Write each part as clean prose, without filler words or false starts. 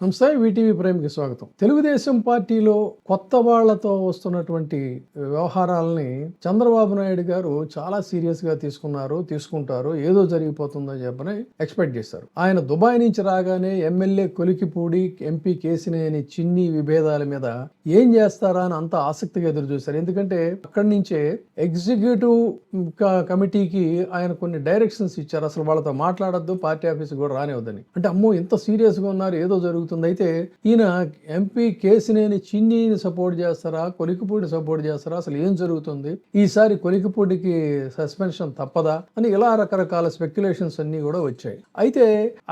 నమస్తే. వీటీవీ ప్రైమ్కి స్వాగతం. తెలుగుదేశం పార్టీలో కొత్త వాళ్లతో వస్తున్నటువంటి వ్యవహారాలని చంద్రబాబు నాయుడు గారు చాలా సీరియస్ గా తీసుకుంటారు, ఏదో జరిగిపోతుందని చెప్పని ఎక్స్పెక్ట్ చేశారు. ఆయన దుబాయ్ నుంచి రాగానే ఎమ్మెల్యే కొలికిపూడి, ఎంపీ కేసినేని చిన్ని విభేదాల మీద ఏం చేస్తారా అని అంత ఆసక్తిగా ఎదురు చూశారు. ఎందుకంటే అక్కడి నుంచే ఎగ్జిక్యూటివ్ కమిటీకి ఆయన కొన్ని డైరెక్షన్స్ ఇచ్చారు. అసలు వాళ్ళతో మాట్లాడొద్దు, పార్టీ ఆఫీస్ కూడా రానివద్దని. అంటే అమ్మో ఇంత సీరియస్ గా ఉన్నారు, ఏదో జరుగుతుంది. అయితే ఈయన ఎంపీ కేసినేని చిన్నిని సపోర్ట్ చేస్తారా, కొలికిపూడిని సపోర్ట్ చేస్తారా, అసలు ఏం జరుగుతుంది, ఈసారి కొలికిపూడికి సస్పెన్షన్ తప్పదా అని ఇలా రకరకాల స్పెక్యులేషన్స్ అన్ని కూడా వచ్చాయి. అయితే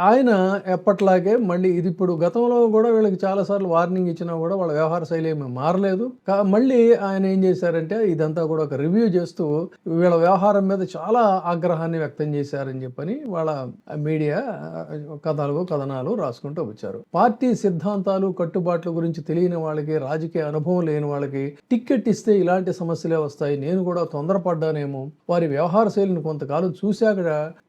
ఆయన ఎప్పట్లాగే మళ్ళీ ఇది ఇప్పుడు గతంలో కూడా వీళ్ళకి చాలా సార్లు వార్నింగ్ ఇచ్చినా కూడా వాళ్ళ వ్యవహార శైలి ఏమీ మారలేదు. మళ్ళీ ఆయన ఏం చేశారంటే ఇదంతా కూడా ఒక రివ్యూ చేస్తూ వీళ్ళ వ్యవహారం మీద చాలా ఆగ్రహాన్ని వ్యక్తం చేశారని చెప్పని వాళ్ళ మీడియా కథనాలు రాసుకుంటూ వచ్చారు. పార్టీ సిద్ధాంతాలు, కట్టుబాట్ల గురించి తెలియని వాళ్ళకి, రాజకీయ అనుభవం లేని వాళ్ళకి టిక్కెట్ ఇస్తే ఇలాంటి సమస్యలే వస్తాయి, నేను కూడా తొందరపడ్డానేమో, వారి వ్యవహార శైలిని కొంతకాలం చూశాక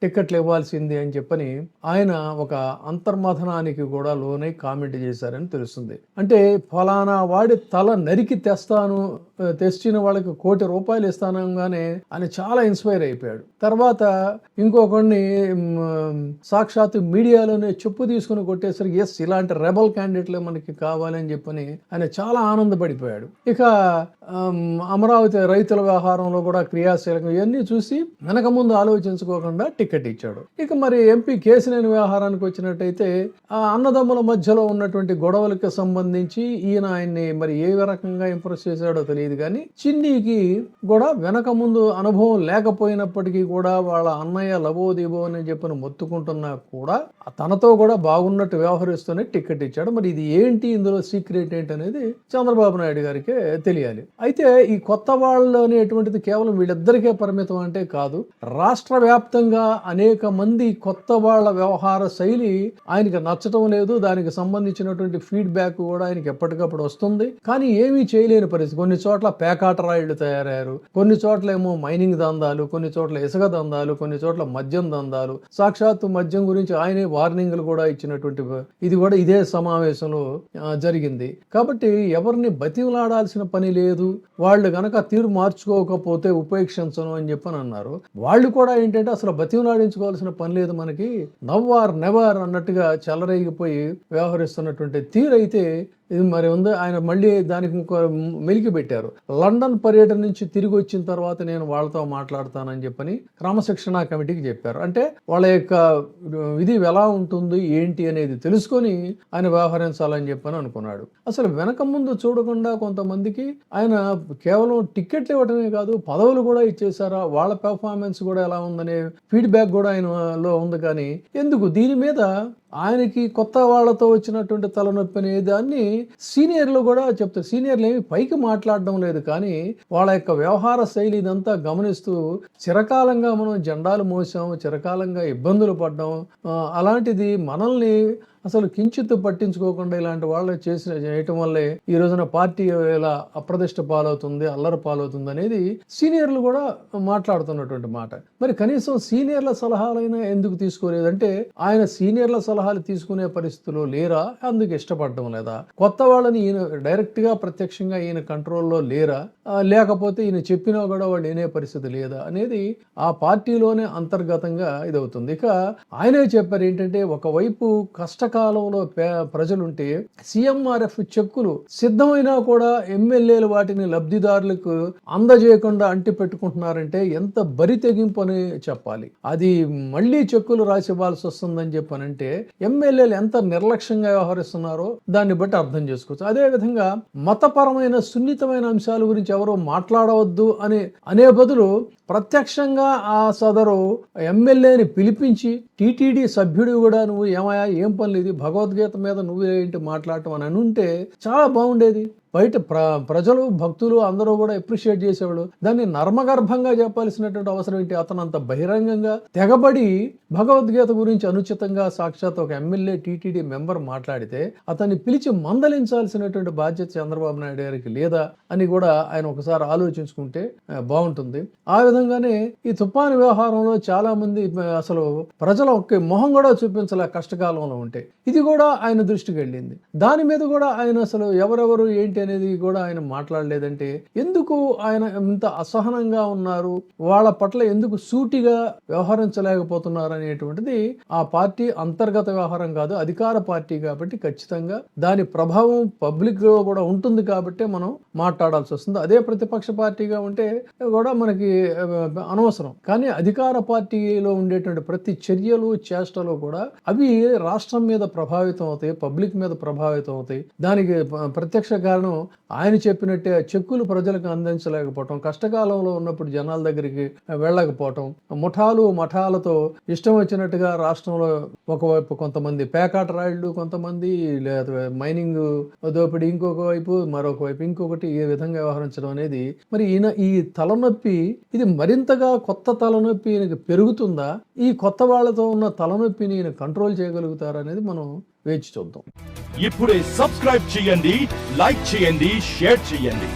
టిక్కెట్లు ఇవ్వాల్సింది అని చెప్పని ఆయన ఒక అంతర్మథనానికి కూడా లోనై కామెంట్ చేశారని తెలుస్తుంది. అంటే ఫలానా వాడి తల నరికి తెచ్చిన వాళ్ళకి ₹1,00,00,000 ఇస్తానంగానే ఆయన చాలా ఇన్స్పైర్ అయిపోయాడు. తర్వాత ఇంకొకరిని సాక్షాత్తు మీడియాలోనే చెప్పు తీసుకుని కొట్టేసరికి ఎస్ ఇలాంటి రెబల్ క్యాండిడేట్లే మనకి కావాలని చెప్పని ఆయన చాలా ఆనందపడిపోయాడు. ఇక అమరావతి రైతుల వ్యవహారంలో కూడా క్రియాశీలకం ఇవన్నీ చూసి వెనక ముందు ఆలోచించుకోకుండా టికెట్ ఇచ్చాడు. ఇక మరి ఎంపీ కేసినేని వ్యవహారానికి వచ్చినట్టయితే ఆ అన్నదమ్ముల మధ్యలో ఉన్నటువంటి గొడవలకు సంబంధించి ఈయన ఆయన్ని మరి ఏ రకంగా ఇంప్రెస్ చేశాడో తెలియదు కానీ చిన్నీకి కూడా వెనక ముందు అనుభవం లేకపోయినప్పటికీ కూడా వాళ్ళ అన్నయ్య లబోదిబో అని చెప్పని మొత్తుకుంటున్నా కూడా తనతో కూడా బాగున్నట్టు వ్యవహరిస్తూనే టికెట్ ఇచ్చాడు. మరి ఇది ఏంటి, ఇందులో సీక్రెట్ ఏంటి అనేది చంద్రబాబు నాయుడు గారికే తెలియాలి. అయితే ఈ కొత్త వాళ్ళు అనేటువంటిది కేవలం వీళ్ళిద్దరికే పరిమితం అంటే కాదు, రాష్ట్ర వ్యాప్తంగా అనేక మంది కొత్త వాళ్ళ వ్యవహార శైలి ఆయనకి నచ్చటం లేదు. దానికి సంబంధించినటువంటి ఫీడ్బ్యాక్ కూడా ఆయనకి ఎప్పటికప్పుడు వస్తుంది. కానీ ఏమీ చేయలేని పరిస్థితి. కొన్ని చోట్ల పేకాట రాయిళ్లు తయారయ్యారు, కొన్ని చోట్ల ఏమో మైనింగ్ దందాలు, కొన్ని చోట్ల ఇసుక దందాలు, కొన్ని చోట్ల మద్యం దందాలు. సాక్షాత్తు మద్యం గురించి ఆయనే వార్నింగ్లు కూడా ఇచ్చినటువంటి ఇది కూడా ఇదే సమావేశంలో జరిగింది. కాబట్టి ఎవరిని బతిమలాడాల్సిన పని లేదు, వాళ్ళు గనక తీరు మార్చుకోకపోతే ఉపేక్షించను అని చెప్పని అన్నారు. వాళ్ళు కూడా ఏంటంటే అసలు బతిమలాడించుకోవాల్సిన పని లేదు, మనకి నవ్ ఆర్ నెవర్ అన్నట్టుగా చెలరేగిపోయి వ్యవహరిస్తున్నటువంటి తీరు అయితే ఇది మరి ఉంది. ఆయన మళ్ళీ దానికి మెలికి పెట్టారు. లండన్ పర్యటన నుంచి తిరిగి వచ్చిన తర్వాత నేను వాళ్ళతో మాట్లాడతానని చెప్పని క్రమశిక్షణ కమిటీకి చెప్పారు. అంటే వాళ్ళ యొక్క విధి ఎలా ఉంటుంది ఏంటి అనేది తెలుసుకొని ఆయన వ్యవహరించాలని చెప్పని అనుకున్నాడు. అసలు వెనక ముందు చూడకుండా కొంతమందికి ఆయన కేవలం టిక్కెట్లు ఇవ్వటమే కాదు, పదవులు కూడా ఇచ్చేసారా, వాళ్ళ పెర్ఫార్మెన్స్ కూడా ఎలా ఉందనే ఫీడ్బ్యాక్ కూడా ఆయనలో ఉంది. కానీ ఎందుకు దీని మీద ఆయనకి కొత్త వాళ్ళతో వచ్చినటువంటి తలనొప్పి అనే దాన్ని సీనియర్లు కూడా చెప్తారు. సీనియర్లు ఏమి పైకి మాట్లాడడం లేదు, కానీ వాళ్ళ యొక్క వ్యవహార శైలి ఇదంతా గమనిస్తూ చిరకాలంగా మనం జెండాలు మోసాం, చిరకాలంగా ఇబ్బందులు పడ్డాం, అలాంటిది మనల్ని అసలు కించిత్తు పట్టించుకోకుండా ఇలాంటి వాళ్ళు చేయటం వల్లే ఈ రోజున పార్టీ ఇలా అప్రదిష్ట పాలవుతుంది, అల్లరి పాలవుతుంది అనేది సీనియర్లు కూడా మాట్లాడుతున్నటువంటి మాట. మరి కనీసం సీనియర్ల సలహాలైనా ఎందుకు తీసుకోలేదంటే ఆయన సీనియర్ల సలహాలు తీసుకునే పరిస్థితుల్లో లేరా, అందుకు ఇష్టపడడం లేదా, కొత్త వాళ్ళని ఈయన డైరెక్ట్ గా ప్రత్యక్షంగా ఈయన కంట్రోల్లో లేరా, లేకపోతే ఈయన చెప్పినా కూడా వాళ్ళు వినే పరిస్థితి లేదా అనేది ఆ పార్టీలోనే అంతర్గతంగా ఇదవుతుంది. ఇక ఆయనే చెప్పారు ఏంటంటే ఒకవైపు కష్టకాలంలో ప్రజలుంటే సీఎంఆర్ఎఫ్ చెక్కులు సిద్ధమైనా కూడా ఎమ్మెల్యేలు వాటిని లబ్ధిదారులకు అందజేయకుండా అంటి పెట్టుకుంటున్నారంటే ఎంత బరి తెగింపు అని చెప్పాలి. అది మళ్ళీ చెక్కులు రాసివ్వాల్సి వస్తుందని చెప్పానంటే ఎమ్మెల్యేలు ఎంత నిర్లక్ష్యంగా వ్యవహరిస్తున్నారో దాన్ని బట్టి అర్థం చేసుకోవచ్చు. అదే విధంగా మతపరమైన సున్నితమైన అంశాల గురించి ఎవరో మాట్లాడవద్దు అనే బదులు ప్రత్యక్షంగా ఆ సదరు ఎమ్మెల్యేని పిలిపించి టీటీడీ సభ్యుడు కూడా నువ్వు ఏమయ్యా ఏం పని లేదు, భగవద్గీత మీద నువ్వు ఏంటి మాట్లాడటం అని ఉంటే చాలా బాగుండేది. బయట ప్రజలు భక్తులు అందరూ కూడా అప్రిషియేట్ చేసేవాడు. దాన్ని నర్మగర్భంగా చెప్పాల్సినటువంటి అవసరం ఏంటి? అతను అంత బహిరంగంగా తెగబడి భగవద్గీత గురించి అనుచితంగా సాక్షాత్ ఒక ఎమ్మెల్యే టీటీడీ మెంబర్ మాట్లాడితే అతన్ని పిలిచి మందలించాల్సినటువంటి బాధ్యత చంద్రబాబు నాయుడు గారికి లేదా అని కూడా ఆయన ఒకసారి ఆలోచించుకుంటే బాగుంటుంది. ఆ విధంగానే ఈ తుఫాను వ్యవహారంలో చాలా మంది అసలు ప్రజల ఒక్క మొహం కూడా చూపించలే కష్టకాలంలో ఉంటే. ఇది కూడా ఆయన దృష్టికి వెళ్ళింది. దాని మీద కూడా ఆయన అసలు ఎవరెవరు ఏంటి అనేది కూడా ఆయన మాట్లాడలేదంటే ఎందుకు ఆయన ఇంత అసహనంగా ఉన్నారు, వాళ్ళ పట్ల ఎందుకు సూటిగా వ్యవహరించలేకపోతున్నారు అనేటువంటిది ఆ పార్టీ అంతర్గత వ్యవహారం కాదు, అధికార పార్టీ కాబట్టి ఖచ్చితంగా దాని ప్రభావం పబ్లిక్ లో కూడా ఉంటుంది కాబట్టి మనం మాట్లాడాల్సి వస్తుంది. అదే ప్రతిపక్ష పార్టీగా ఉంటే కూడా మనకి అనవసరం. కానీ అధికార పార్టీలో ఉండేటువంటి ప్రతి చర్యలు చేష్టలు కూడా అవి రాష్ట్రం మీద ప్రభావితం అవుతాయి, పబ్లిక్ మీద ప్రభావితం అవుతాయి. దానికి ప్రత్యక్ష కారణం ఆయన చెప్పినట్టే చెక్కులు ప్రజలకు అందించలేకపోవటం, కష్టకాలంలో ఉన్నప్పుడు జనాల దగ్గరికి వెళ్ళకపోవటం, ముఠాలు మఠాలతో ఇష్టం వచ్చినట్టుగా రాష్ట్రంలో ఒకవైపు కొంతమంది పేకాట రాయిళ్లు, కొంతమంది లేదా మైనింగ్ దోపిడీ ఇంకొక వైపు, మరొక వైపు ఇంకొకటి, ఏ విధంగా వ్యవహరించడం అనేది మరి ఈ తలనొప్పి ఇది మరింతగా కొత్త తలనొప్పి పెరుగుతుందా, ఈ కొత్త వాళ్ళతో ఉన్న తలనొప్పిని కంట్రోల్ చేయగలుగుతారనేది మనం వేచి చూద్దాం. ఇప్పుడే సబ్స్క్రైబ్ చేయండి, లైక్ చేయండి, షేర్ చేయండి.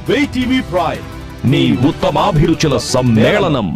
వే టీవీ ప్రైమ్, మీ ఉత్తమాభిరుచుల సమ్మేళనం.